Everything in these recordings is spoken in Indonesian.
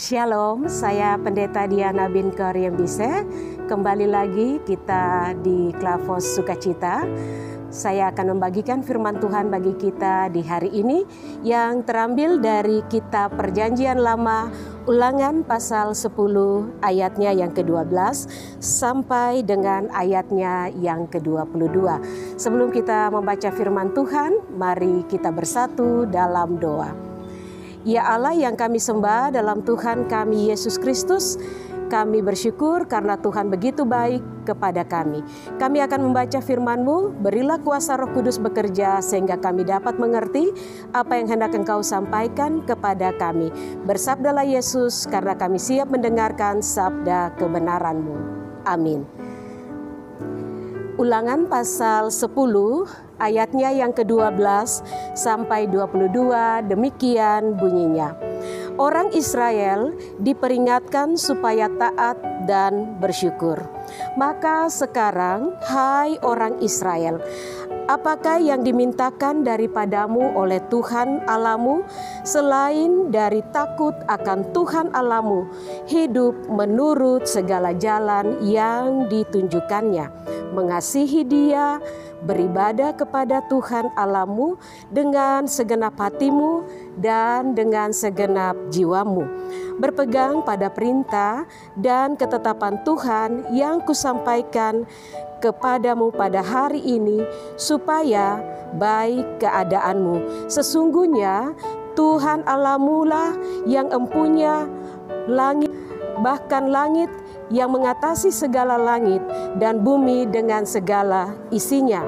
Shalom, saya Pendeta Diana Binka Riembise. Kembali lagi kita di Klavos Sukacita. Saya akan membagikan firman Tuhan bagi kita di hari ini yang terambil dari kitab Perjanjian Lama, Ulangan pasal 10 ayatnya yang ke-12 sampai dengan ayatnya yang ke-22. Sebelum kita membaca firman Tuhan, mari kita bersatu dalam doa. Ya Allah yang kami sembah dalam Tuhan kami Yesus Kristus, kami bersyukur karena Tuhan begitu baik kepada kami. Kami akan membaca firman-Mu, berilah kuasa Roh Kudus bekerja sehingga kami dapat mengerti apa yang hendak Engkau sampaikan kepada kami. Bersabdalah Yesus karena kami siap mendengarkan sabda kebenaran-Mu. Amin. Ulangan pasal 10 ayatnya yang ke-12 sampai 22 demikian bunyinya. Orang Israel diperingatkan supaya taat dan bersyukur. Maka sekarang, hai orang Israel, apakah yang dimintakan daripadamu oleh Tuhan Allahmu selain dari takut akan Tuhan Allahmu, hidup menurut segala jalan yang ditunjukkannya, mengasihi Dia, beribadah kepada Tuhan Allahmu dengan segenap hatimu dan dengan segenap jiwamu, berpegang pada perintah dan ketetapan Tuhan yang kusampaikan kepadamu pada hari ini, supaya baik keadaanmu. Sesungguhnya Tuhan Allahmu lah yang empunya langit, bahkan langit yang mengatasi segala langit dan bumi dengan segala isinya.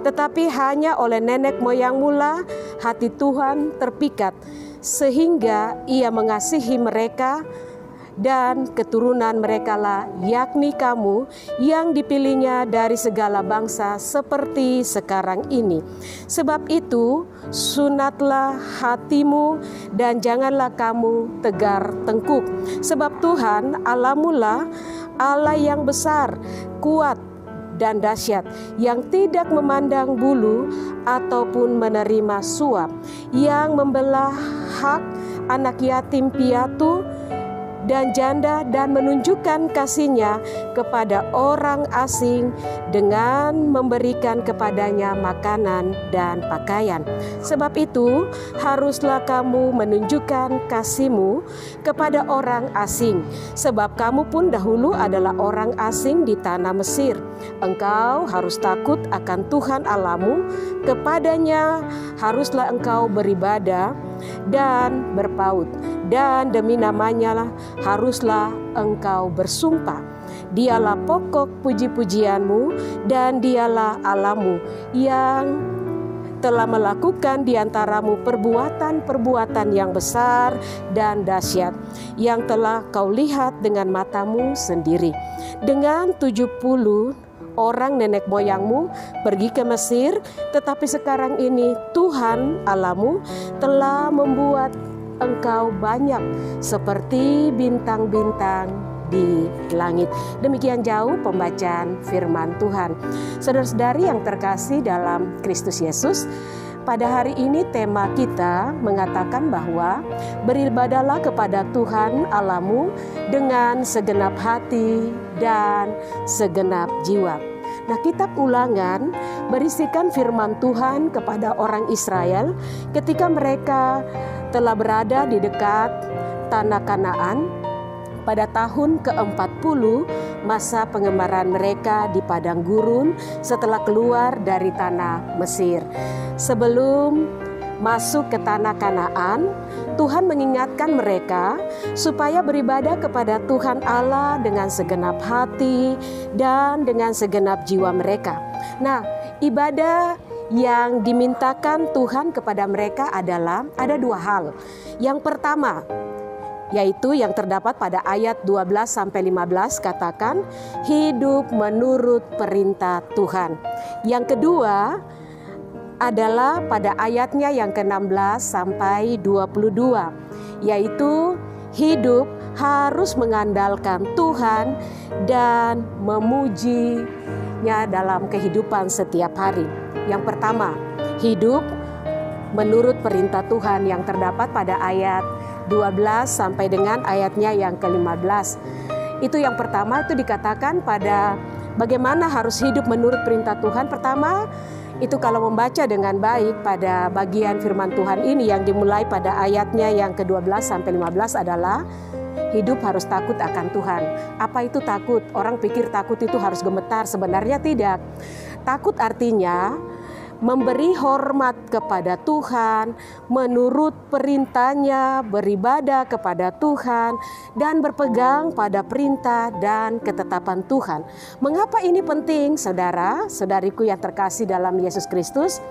Tetapi hanya oleh nenek moyangmu lah hati Tuhan terpikat, sehingga Ia mengasihi mereka dan keturunan mereka lah, yakni kamu yang dipilihnya dari segala bangsa seperti sekarang ini. Sebab itu sunatlah hatimu dan janganlah kamu tegar tengkuk. Sebab Tuhan Allahmu lah Allah yang besar, kuat dan dahsyat, yang tidak memandang bulu ataupun menerima suap, yang membelah hak anak yatim piatu dan janda dan menunjukkan kasih-Nya kepada orang asing dengan memberikan kepadanya makanan dan pakaian. Sebab itu haruslah kamu menunjukkan kasih-Mu kepada orang asing, sebab kamu pun dahulu adalah orang asing di tanah Mesir. Engkau harus takut akan Tuhan Allahmu, kepadanya haruslah engkau beribadah dan berpaut, dan demi namanya lah haruslah engkau bersumpah. Dialah pokok puji-pujianmu dan dialah Allahmu yang telah melakukan di antaramu perbuatan-perbuatan yang besar dan dahsyat, yang telah kau lihat dengan matamu sendiri. Dengan 70 orang nenek moyangmu pergi ke Mesir, tetapi sekarang ini Tuhan Allahmu telah membuat engkau banyak seperti bintang-bintang di langit. Demikian jauh pembacaan firman Tuhan. Saudara-saudari yang terkasih dalam Kristus Yesus, pada hari ini tema kita mengatakan bahwa beribadahlah kepada Tuhan Allahmu dengan segenap hati dan segenap jiwa. Nah, kitab Ulangan berisikan firman Tuhan kepada orang Israel ketika mereka telah berada di dekat tanah Kanaan pada tahun ke-40 masa pengemaran mereka di padang gurun setelah keluar dari tanah Mesir. Sebelum masuk ke tanah Kanaan, Tuhan mengingatkan mereka supaya beribadah kepada Tuhan Allah dengan segenap hati dan dengan segenap jiwa mereka. Nah, ibadah yang dimintakan Tuhan kepada mereka adalah ada dua hal. Yang pertama, yaitu yang terdapat pada ayat 12-15 katakan, hidup menurut perintah Tuhan. Yang kedua adalah pada ayatnya yang ke-16 sampai 22, yaitu hidup harus mengandalkan Tuhan dan memujinya dalam kehidupan setiap hari. Yang pertama, hidup menurut perintah Tuhan yang terdapat pada ayat 12 sampai dengan ayatnya yang ke-15. Itu yang pertama, itu dikatakan pada bagaimana harus hidup menurut perintah Tuhan. Pertama, itu kalau membaca dengan baik pada bagian firman Tuhan ini yang dimulai pada ayatnya yang ke-12 sampai 15 adalah hidup harus takut akan Tuhan. Apa itu takut? Orang pikir takut itu harus gemetar, sebenarnya tidak. Takut artinya memberi hormat kepada Tuhan, menurut perintahnya, beribadah kepada Tuhan, dan berpegang pada perintah dan ketetapan Tuhan. Mengapa ini penting, saudara-saudariku yang terkasih dalam Yesus Kristus?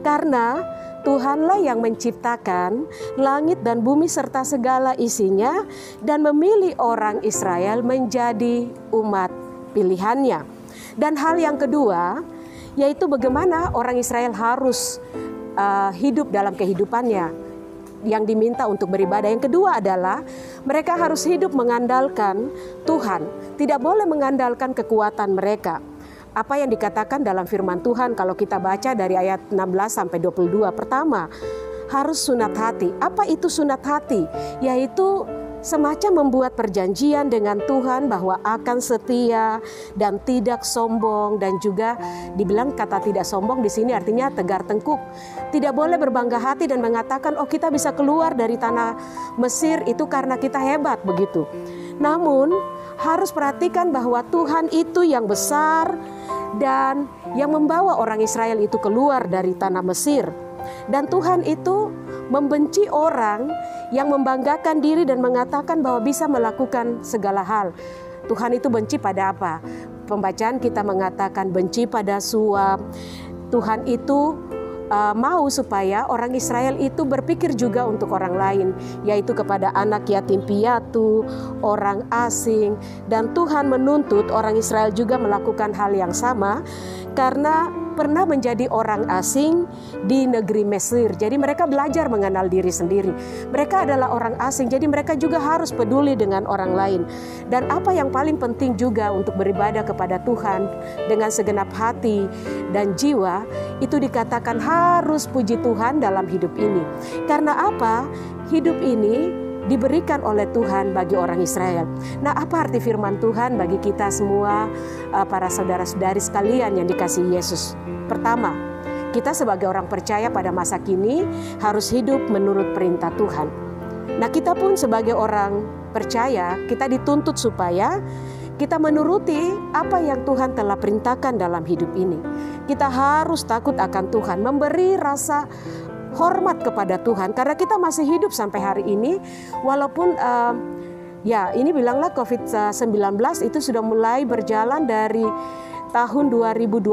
Karena Tuhanlah yang menciptakan langit dan bumi serta segala isinya, dan memilih orang Israel menjadi umat pilihannya. Dan hal yang kedua, yaitu bagaimana orang Israel harus hidup dalam kehidupannya yang diminta untuk beribadah. Yang kedua adalah mereka harus hidup mengandalkan Tuhan, tidak boleh mengandalkan kekuatan mereka. Apa yang dikatakan dalam firman Tuhan kalau kita baca dari ayat 16 sampai 22. Pertama, harus sunat hati. Apa itu sunat hati? Yaitu semacam membuat perjanjian dengan Tuhan bahwa akan setia dan tidak sombong, dan juga dibilang kata tidak sombong di sini artinya tegar tengkuk. Tidak boleh berbangga hati dan mengatakan oh kita bisa keluar dari tanah Mesir itu karena kita hebat begitu. Namun harus perhatikan bahwa Tuhan itu yang besar dan yang membawa orang Israel itu keluar dari tanah Mesir. Dan Tuhan itu membenci orang yang membanggakan diri dan mengatakan bahwa bisa melakukan segala hal. Tuhan itu benci pada apa? Pembacaan kita mengatakan benci pada suap. Tuhan itu mau supaya orang Israel itu berpikir juga untuk orang lain, yaitu kepada anak yatim piatu, orang asing. Dan Tuhan menuntut orang Israel juga melakukan hal yang sama karena pernah menjadi orang asing di negeri Mesir. Jadi mereka belajar mengenal diri sendiri. Mereka adalah orang asing, jadi mereka juga harus peduli dengan orang lain. Dan apa yang paling penting juga untuk beribadah kepada Tuhan dengan segenap hati dan jiwa, itu dikatakan harus puji Tuhan dalam hidup ini. Karena apa? Hidup ini diberikan oleh Tuhan bagi orang Israel. Nah, apa arti firman Tuhan bagi kita semua, para saudara-saudari sekalian yang dikasihi Yesus? Pertama, kita sebagai orang percaya pada masa kini harus hidup menurut perintah Tuhan. Nah, kita pun sebagai orang percaya, kita dituntut supaya kita menuruti apa yang Tuhan telah perintahkan dalam hidup ini. Kita harus takut akan Tuhan, memberi rasa hormat kepada Tuhan, karena kita masih hidup sampai hari ini. Walaupun ini bilanglah COVID-19 itu sudah mulai berjalan dari tahun 2020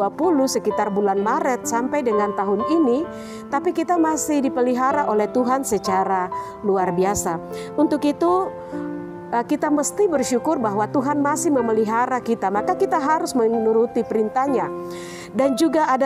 sekitar bulan Maret sampai dengan tahun ini, tapi kita masih dipelihara oleh Tuhan secara luar biasa. Untuk itu kita mesti bersyukur bahwa Tuhan masih memelihara kita, maka kita harus menuruti perintahnya. Dan juga ada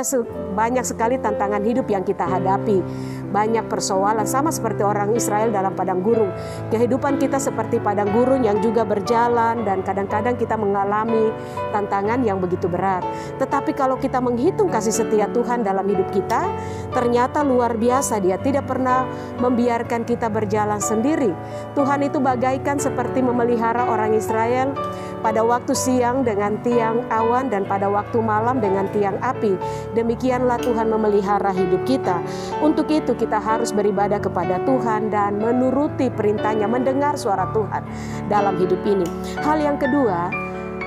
banyak sekali tantangan hidup yang kita hadapi. Banyak persoalan, sama seperti orang Israel dalam padang gurun. Kehidupan kita seperti padang gurun yang juga berjalan, dan kadang-kadang kita mengalami tantangan yang begitu berat. Tetapi kalau kita menghitung kasih setia Tuhan dalam hidup kita, ternyata luar biasa. Dia tidak pernah membiarkan kita berjalan sendiri. Tuhan itu bagaikan seperti memelihara orang Israel pada waktu siang dengan tiang awan, dan pada waktu malam dengan tiang api. Demikianlah Tuhan memelihara hidup kita. Untuk itu kita harus beribadah kepada Tuhan dan menuruti perintahnya, mendengar suara Tuhan dalam hidup ini. Hal yang kedua,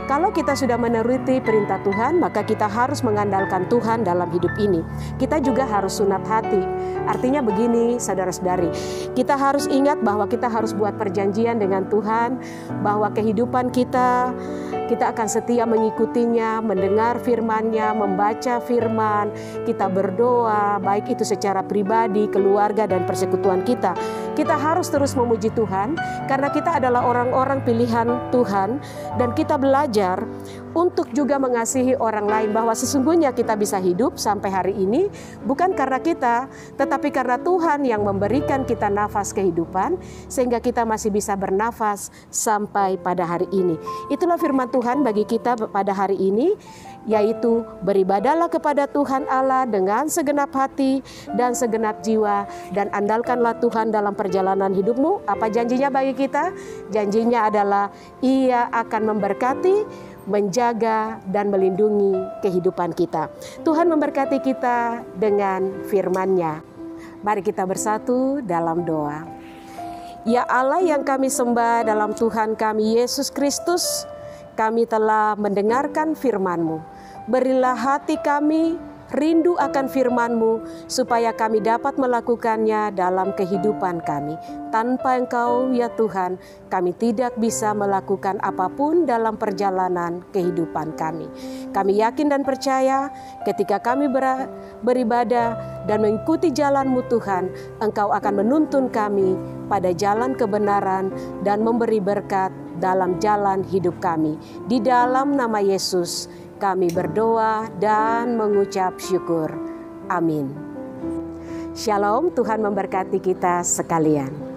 kalau kita sudah menuruti perintah Tuhan, maka kita harus mengandalkan Tuhan dalam hidup ini. Kita juga harus sunat hati. Artinya begini, saudara-saudari, kita harus ingat bahwa kita harus buat perjanjian dengan Tuhan, bahwa kehidupan kita akan setia mengikutinya, mendengar firman-Nya, membaca firman, kita berdoa, baik itu secara pribadi, keluarga, dan persekutuan kita. Kita harus terus memuji Tuhan, karena kita adalah orang-orang pilihan Tuhan, dan kita belajar untuk juga mengasihi orang lain, bahwa sesungguhnya kita bisa hidup sampai hari ini bukan karena kita, tetapi karena Tuhan yang memberikan kita nafas kehidupan, sehingga kita masih bisa bernafas sampai pada hari ini. Itulah firman Tuhan Tuhan bagi kita pada hari ini, yaitu beribadahlah kepada Tuhan Allah dengan segenap hati dan segenap jiwa, dan andalkanlah Tuhan dalam perjalanan hidupmu. Apa janjinya bagi kita? Janjinya adalah Ia akan memberkati, menjaga, dan melindungi kehidupan kita. Tuhan memberkati kita dengan firman-Nya. Mari kita bersatu dalam doa. Ya Allah yang kami sembah dalam Tuhan kami Yesus Kristus, kami telah mendengarkan firman-Mu. Berilah hati kami rindu akan firman-Mu, supaya kami dapat melakukannya dalam kehidupan kami. Tanpa Engkau ya Tuhan, kami tidak bisa melakukan apapun dalam perjalanan kehidupan kami. Kami yakin dan percaya ketika kami beribadah dan mengikuti jalan-Mu Tuhan, Engkau akan menuntun kami pada jalan kebenaran dan memberi berkat dalam jalan hidup kami. Di dalam nama Yesus kami berdoa dan mengucap syukur. Amin. Shalom, Tuhan memberkati kita sekalian.